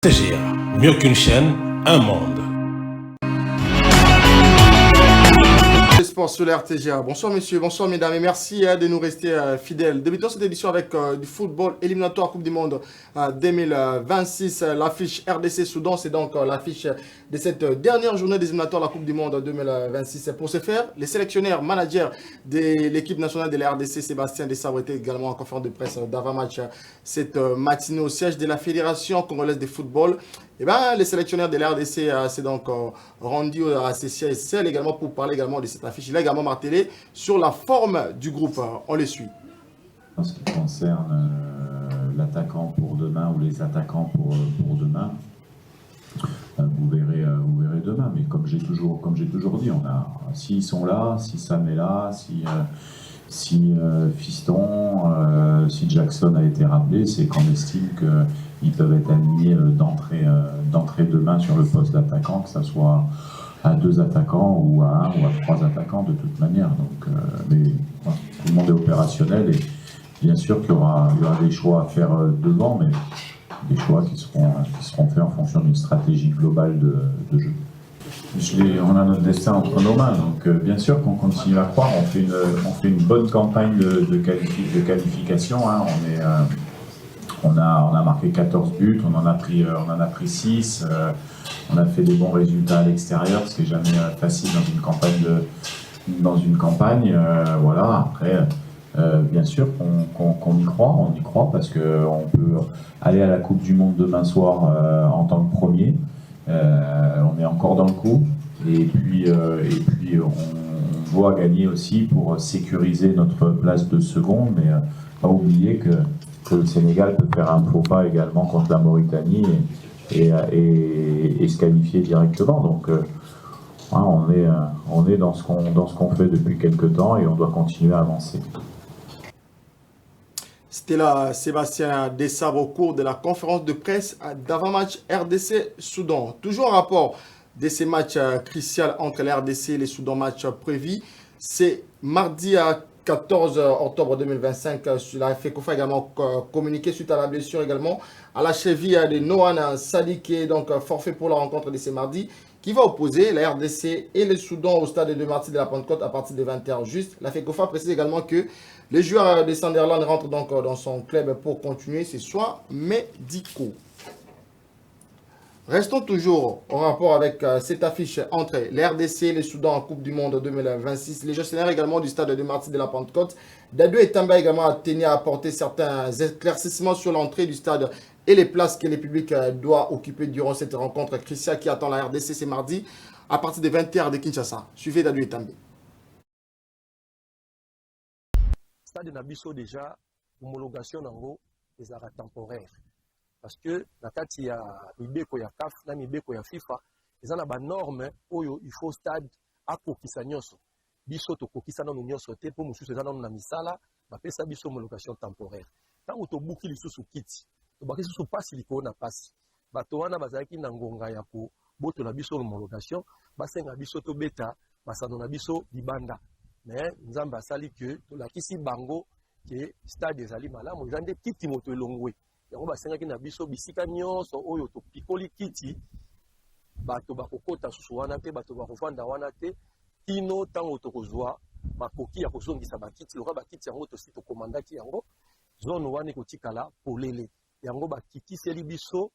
TGA, mieux qu'une chaîne, un monde. Sport sur l'RTGA. Bonsoir messieurs, bonsoir mesdames et merci de nous rester fidèles. Débutons cette édition avec du football éliminatoire Coupe du Monde 2026. L'affiche RDC Soudan, c'est donc l'affiche de cette dernière journée des éliminatoires de la Coupe du Monde 2026. Pour ce faire, les sélectionneurs, managers de l'équipe nationale de la RDC, Sébastien Desabre, était également en conférence de presse d'avant-match cette matinée au siège de la Fédération congolaise de football. Et bien, les sélectionneurs de la RDC s'est donc rendu à ces sièges également pour parler également de cette affiche. Il a également martelé sur la forme du groupe. On les suit. En ce qui concerne l'attaquant pour demain ou les attaquants pour demain, vous verrez demain. Mais comme j'ai toujours dit, s'ils sont là, si Sam est là, si Fiston, si Jackson a été rappelé, c'est qu'on estime qu'ils peuvent être alignés d'entrée demain sur le poste d'attaquant, que ce soit à 2 attaquants ou à 1 ou à 3 attaquants de toute manière. Donc, mais voilà, tout le monde est opérationnel et bien sûr qu'il y aura des choix à faire devant, mais des choix qui seront faits en fonction d'une stratégie globale de jeu. On a notre destin entre nos mains, donc bien sûr qu'on continue à croire. On fait une bonne campagne de qualification. Hein. On a marqué 14 buts, on en a pris 6. On a fait des bons résultats à l'extérieur, ce qui n'est jamais facile dans une campagne. Voilà. Après, bien sûr qu'on y croit. On y croit parce qu'on peut aller à la Coupe du Monde demain soir en tant que premier. On est encore dans le coup et puis on doit gagner aussi pour sécuriser notre place de second, mais pas oublier que le Sénégal peut faire un faux pas également contre la Mauritanie et se qualifier directement. Donc on est dans ce qu'on fait depuis quelques temps et on doit continuer à avancer. C'était là Sébastien Desabre au cours de la conférence de presse d'avant-match RDC Soudan. Toujours en rapport de ces matchs cruciaux entre la RDC et les Soudan, match prévu. C'est mardi à 14 octobre 2025. La FECOFA également communiqué suite à la blessure également à la cheville de Nohan Sadi, qui est donc forfait pour la rencontre de ce mardi, qui va opposer la RDC et le Soudan au stade de Martyrs de la Pentecôte à partir de 20h juste. La FECOFA précise également que les joueurs de Sunderland rentrent donc dans son club pour continuer ses soins médicaux. Restons toujours en rapport avec cette affiche entre les RDC et les Soudan en Coupe du Monde 2026. Les gestionnaires également du stade de Martyrs de la Pentecôte, Dadou et Tamba également a tenu à apporter certains éclaircissements sur l'entrée du stade et les places que le public doit occuper durant cette rencontre cruciale qui attend la RDC ce mardi à partir de 20h de Kinshasa. Suivez Dadou et Tamba. Stade Nabiso déjà, homologation nango des arrêts temporaires. Parce que la kati ya mibeko ya CAF na mibeko ya FIFA, ils ont la norme oyo il faut stade akokisa nyonso. Biso to kokisa na nyonso te pour mususu ezana na misala, ba pesa biso homologation temporaire. Tango to buki lisusu kiti, to baki lisusu pasi liko na pasi. Bato wana bazaki na ngonga ya ko boto la biso homologation, basenga biso to beta, basano na biso libanda. Mais nzamba asali que to la kisi bango ke stade ezali malamu ezande kiti moto elongwe. Yango basengaki na biso bisika nyonso oyo to pikoli kiti bato bakokota susu wana te bato bakovanda wana te kino tango tokozwa makoki ya kozongisa bakiti loka bakiti yango tosi tokomandaki yango zone wana ekotikala polele yango bakikiseli biso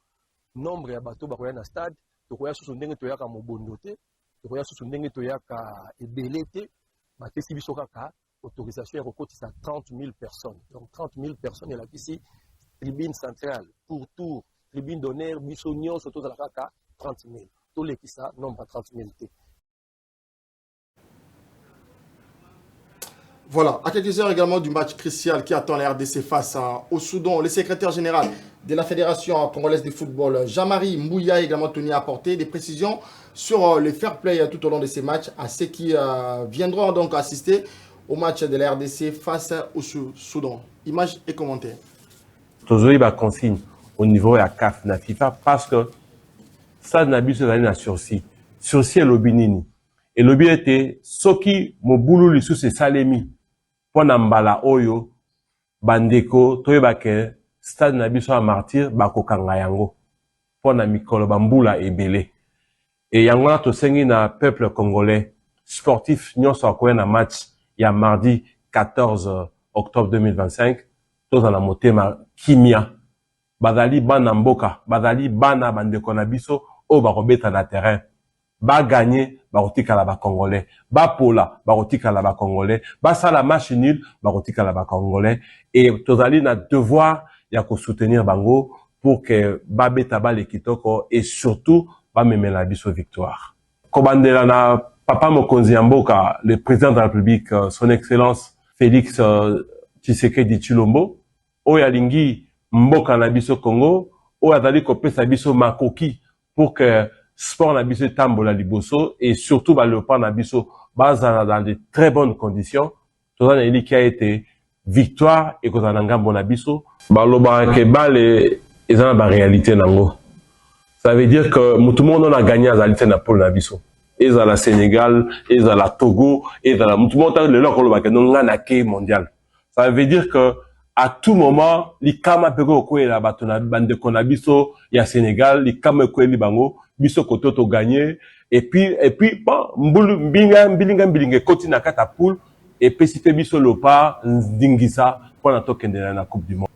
nombre ya bato bakoya na stade tokoya susu ndenge toyaka mobondo te tokoya susu ndenge toyaka ebele te bapesi biso kaka autorisation ya kokotisa 30 000 personnes. Donc 30 000 personnes elakisi tribune centrale, pour tour, tribune d'honneur, bisognon, surtout dans la kaka, 30 000. Tous les qui ça, nombre à 30 000. Voilà, à quelques heures également du match crucial qui attend la RDC face au Soudan, le secrétaire général de la Fédération congolaise de football, Jean-Marie Mbouya, a également tenu à apporter des précisions sur le fair play tout au long de ces matchs à ceux qui viendront donc assister au match de la RDC face au Soudan. Images et commentaires. Toujours ba consigne au niveau de la CAF na FIFA parce que ça n'a biso na sursis est lobinini et lobi était soki mobulu lisu se salemi pona mbala oyo bandeko toyeba ke stade na biso ya martyr bakokanga yango pour na mikolo bambula ebele. Et yango na tosengi na peuple congolais sportif nyonso akoya na match ya mardi 14 octobre 2025 toza na motema kimia bazali bana mboka bazali bana bandeko na biso o bakobeta na terrain ba gagner bakotikala ba congolais ba pola bakotikala ba congolais ba sala match nul bakotikala ba congolais et tozali na devoir ya ko soutenir bango pour que ba beta ba le kitoko et surtout ba memela biso victoire kobandela na papa mokonzi ya mboka le président de la République son excellence Félix Tshisekedi Tshilombo oyo alingi mboka na biso Congo oyo azali kopesa biso makoki pour que sport na biso tambola liboso et surtout ba léopard na biso bazala dans de très bonnes conditions tozana eliki a été victoire et kozana ngambo na biso baloba ke bale ezana ba réalité nango ça veut dire que tout le monde a gagné à la na pole na biso ezala Sénégal ezala Togo ezala tout le monde le lokolo ba ke non ngana ke mondial ça veut dire que à tout moment likama peko koela bato na bande konabiso ya Sénégal likama koeli bango biso kototo gagner et puis bon mbulu mbilinga koti na kata poule et puis si biso lopa ndingisa pour na tokende na coupe du monde.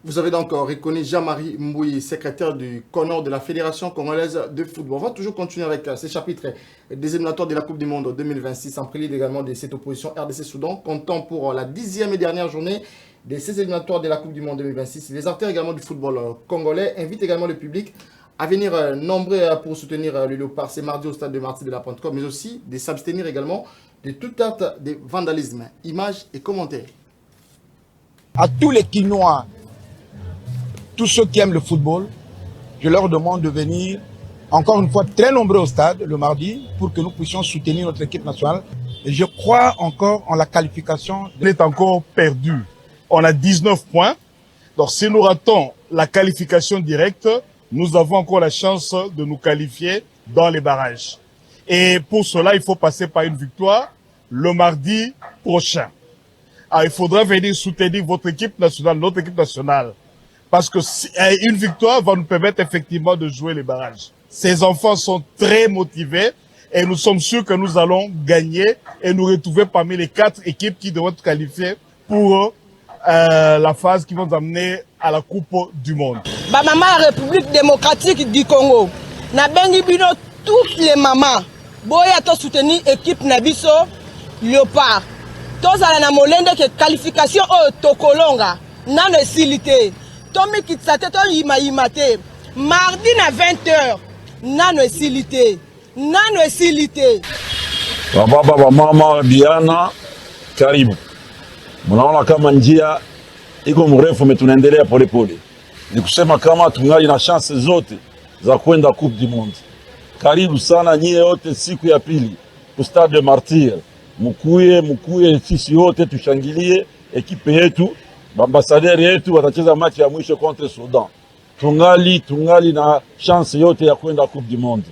Vous avez donc reconnu Jean-Marie Mbouyi, secrétaire du CONOR de la Fédération congolaise de football. On va toujours continuer avec ces chapitres des éliminatoires de la Coupe du Monde 2026, en prélude également de cette opposition RDC-Soudan, comptant pour la 10e et dernière journée de ces éliminatoires de la Coupe du Monde 2026. Les acteurs également du football congolais invitent également le public à venir nombreux pour soutenir le Léopard. C'est mardi au stade de Martyrs de la Pentecôte, mais aussi de s'abstenir également de toute acte de vandalisme. Images et commentaires. À tous les Quinois, tous ceux qui aiment le football, je leur demande de venir encore une fois très nombreux au stade le mardi pour que nous puissions soutenir notre équipe nationale. Et je crois encore en la qualification. Elle est encore perdue. On a 19 points. Donc si nous ratons la qualification directe, nous avons encore la chance de nous qualifier dans les barrages. Et pour cela, il faut passer par une victoire le mardi prochain. Alors, il faudra venir soutenir votre équipe nationale, notre équipe nationale. Parce que une victoire va nous permettre effectivement de jouer les barrages. Ces enfants sont très motivés et nous sommes sûrs que nous allons gagner et nous retrouver parmi les 4 équipes qui devront être qualifiées pour la phase qui vont nous amener à la Coupe du Monde. Maman République démocratique du Congo, na bengi bino toutes les mamans, boya to soutenir équipe Nabiso Léopard. Tozala na molende que qualification au Tokolonga, nan esilité. Tomi Kitsate to imate. Mardi na 20h, nan esilité. Nan esilité. Baba mama Biana, karibu. Mnaona kama njia iko mrefu tunaendelea polepole. Ni kusema kama tungali na chance zote za kwenda Coupe du Monde. Karibu sana nyie wote siku ya pili ku Stade de Martyrs. Mkuye sisi wote tushangilie ekipe yetu, ambassadeur yetu watacheza match ya mwisho contre Sudan. Tungali na chance yote ya kwenda Coupe du Monde.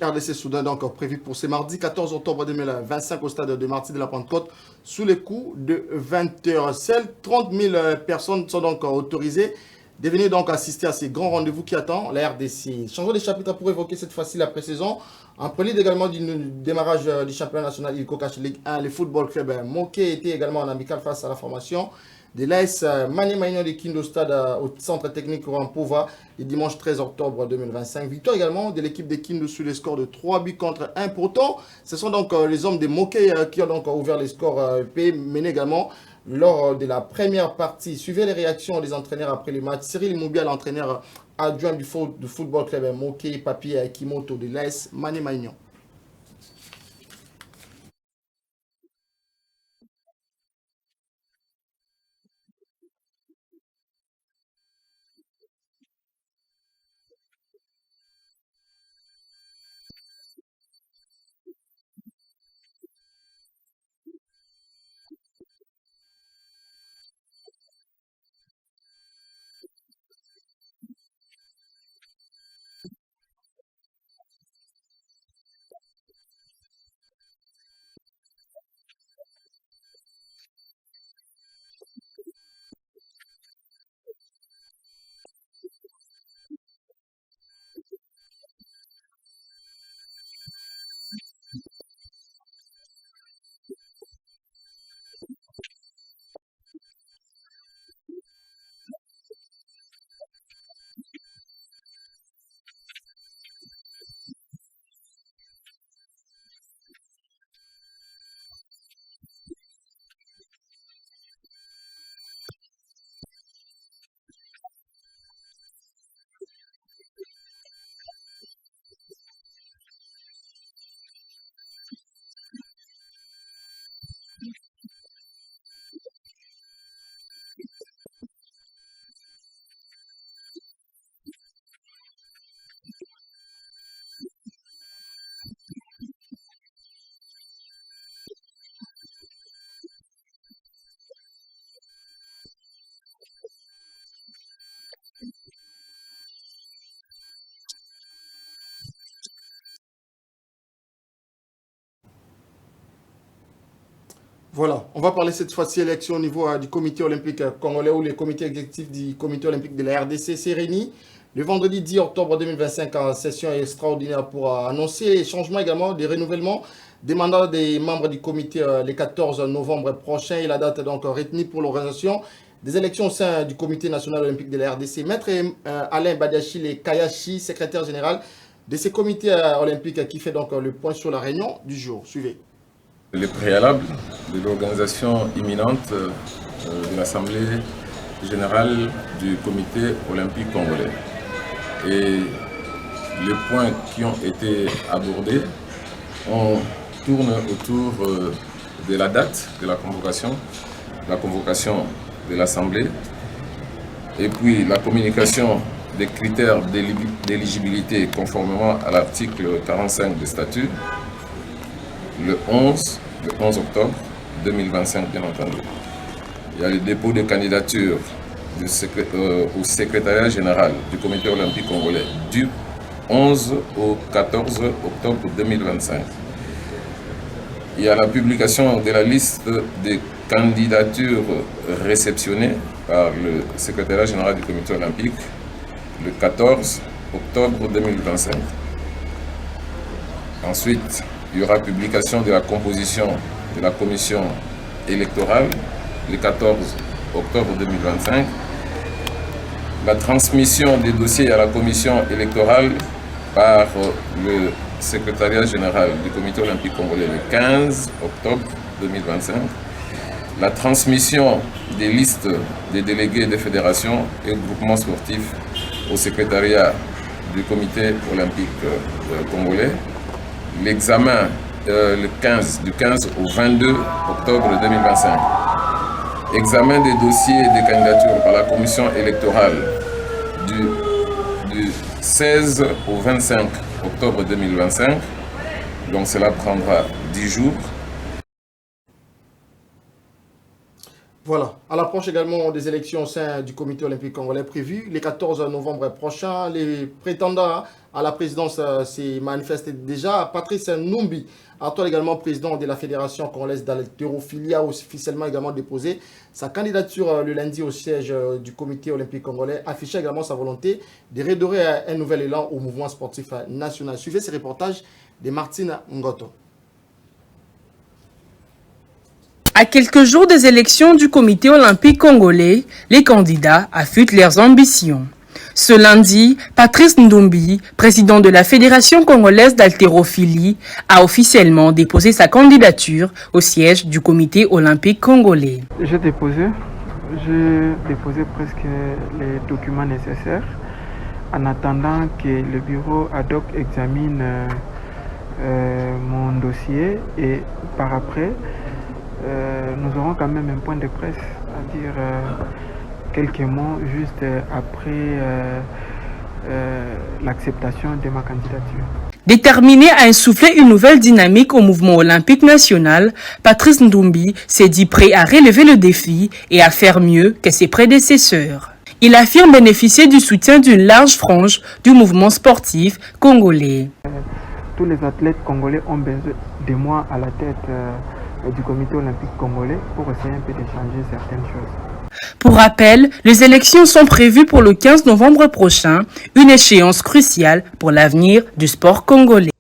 RDC Soudan donc prévu pour ce mardi 14 octobre 2025 au stade de Martyrs de la Pentecôte sous les coups de 20h. Seules 30 000 personnes sont donc autorisées de venir donc assister à ces grands rendez-vous qui attend la RDC. Changeons de chapitre pour évoquer cette fois-ci la pré-saison. En prélude également du démarrage du championnat national Ilko Cash League 1, le football club Moké était également en amical face à la formation de l'AS Maniema de Kindo Stade au centre technique Rampova le dimanche 13 octobre 2025. Victoire également de l'équipe de Kindo sur le score de 3 buts contre 1. Pourtant, ce sont donc les hommes de Moké qui ont donc ouvert les scores menés également lors de la première partie. Suivez les réactions des entraîneurs après le match. Cyril Moubia, l'entraîneur adjoint du football club Moké, Papier Kimoto de l'AS Maniema. Voilà, on va parler cette fois-ci élection au niveau du comité olympique congolais ou le comité exécutif du comité olympique de la RDC s'est réuni le vendredi 10 octobre 2025 en session extraordinaire pour annoncer les changements également, des renouvellements des mandats des membres du comité le 14 novembre prochain et la date donc retenue pour l'organisation des élections au sein du comité national olympique de la RDC. Maître Alain Badiachile Kayashi, secrétaire général de ces comités olympiques qui fait donc le point sur la réunion du jour. Suivez. Les préalables de l'organisation imminente de l'Assemblée générale du comité olympique congolais. Et les points qui ont été abordés, on tourne autour de la date de la convocation de l'Assemblée, et puis la communication des critères d'éligibilité conformément à l'article 45 du statut, le 11 octobre 2025, bien entendu. Il y a le dépôt de candidature au secrétariat général du comité olympique congolais du 11 au 14 octobre 2025. Il y a la publication de la liste des candidatures réceptionnées par le secrétariat général du comité olympique le 14 octobre 2025. Ensuite, il y aura publication de la composition de la commission électorale le 14 octobre 2025. La transmission des dossiers à la commission électorale par le secrétariat général du comité olympique congolais le 15 octobre 2025. La transmission des listes des délégués des fédérations et groupements sportifs au secrétariat du comité olympique congolais. L'examen du 15 au 22 octobre 2025. Examen des dossiers de candidature par la commission électorale du 16 au 25 octobre 2025. Donc cela prendra 10 jours. Voilà, à l'approche également des élections au sein du comité olympique congolais prévues le 14 novembre prochain, les prétendants à la présidence s'est manifesté déjà. Patrice Numbi, actuel également président de la Fédération congolaise d'haltérophilie, a officiellement également déposé sa candidature le lundi au siège du comité olympique congolais, affichant également sa volonté de redorer un nouvel élan au mouvement sportif national. Suivez ce reportage de Martine Ngoto. À quelques jours des élections du comité olympique congolais, les candidats affûtent leurs ambitions. Ce lundi, Patrice Ndumbi, président de la Fédération congolaise d'haltérophilie, a officiellement déposé sa candidature au siège du comité olympique congolais. J'ai déposé presque les documents nécessaires en attendant que le bureau ad hoc examine mon dossier et par après, nous aurons quand même un point de presse, à dire quelques mots juste après l'acceptation de ma candidature. Déterminé à insuffler une nouvelle dynamique au mouvement olympique national, Patrice Ndumbi s'est dit prêt à relever le défi et à faire mieux que ses prédécesseurs. Il affirme bénéficier du soutien d'une large frange du mouvement sportif congolais. Tous les athlètes congolais ont besoin de moi à la tête du comité olympique congolais pour essayer un peu de changer certaines choses. Pour rappel, les élections sont prévues pour le 15 novembre prochain, une échéance cruciale pour l'avenir du sport congolais.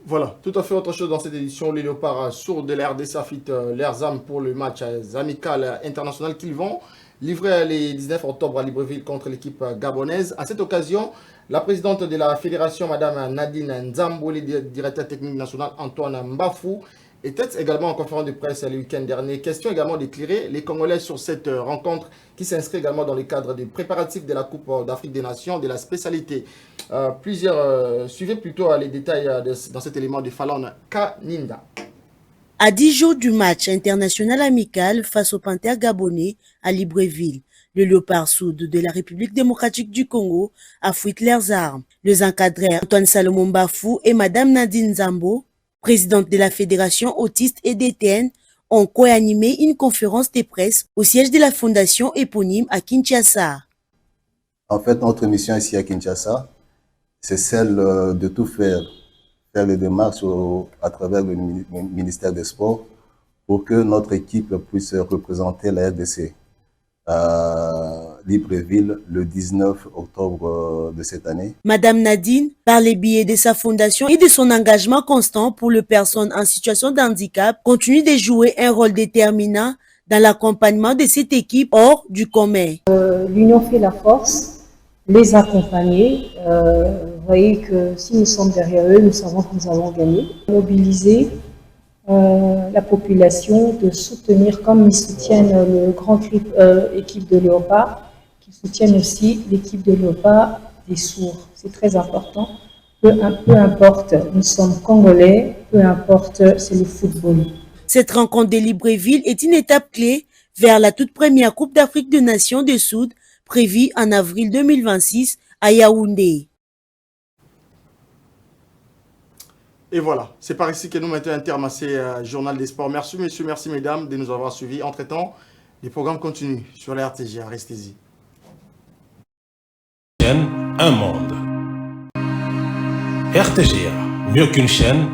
Voilà, tout à fait autre chose dans cette édition. Les Léopards sourds de l'RDC affûtent leurs âmes pour le match amical international qu'ils vont livrer le 19 octobre à Libreville contre l'équipe gabonaise. À cette occasion, la présidente de la fédération, Mme Nadine Nzambo, le directeur technique national Antoine Mbafou, était également en conférence de presse le week-end dernier. Question également d'éclairer les Congolais sur cette rencontre qui s'inscrit également dans le cadre des préparatifs de la Coupe d'Afrique des Nations, de la spécialité. Suivez plutôt les détails dans cet élément de Fallon Kaninda. À 10 jours du match international amical face aux Panthères gabonais à Libreville, le Léopard Sud de la République démocratique du Congo affûtent leurs armes. Les encadreurs Antoine Salomon Bafou et Mme Nadine Nzambo, présidente de la Fédération autiste et DTN, ont co-animé une conférence de presse au siège de la fondation éponyme à Kinshasa. En fait, notre mission ici à Kinshasa c'est celle de tout faire les démarches à travers le ministère des Sports pour que notre équipe puisse représenter la RDC à Libreville le 19 octobre de cette année. Madame Nadine, par les billets de sa fondation et de son engagement constant pour les personnes en situation de handicap, continue de jouer un rôle déterminant dans l'accompagnement de cette équipe hors du commun. L'union fait la force, les accompagner. Vous voyez que si nous sommes derrière eux, nous savons que nous allons gagner. Mobiliser la population, de soutenir comme ils soutiennent le grand équipe de Léopard, qu'ils soutiennent aussi l'équipe de Léopard des sourds. C'est très important. Peu importe, nous sommes Congolais, peu importe, c'est le football. Cette rencontre de Libreville est une étape clé vers la toute première Coupe d'Afrique des Nations de Soude prévue en avril 2026 à Yaoundé. Et voilà, c'est par ici que nous mettons un terme à ce journal des sports. Merci messieurs, merci mesdames de nous avoir suivis. Entre-temps, les programmes continuent sur la RTGA. Restez-y. Un monde. RTGA, mieux qu'une chaîne,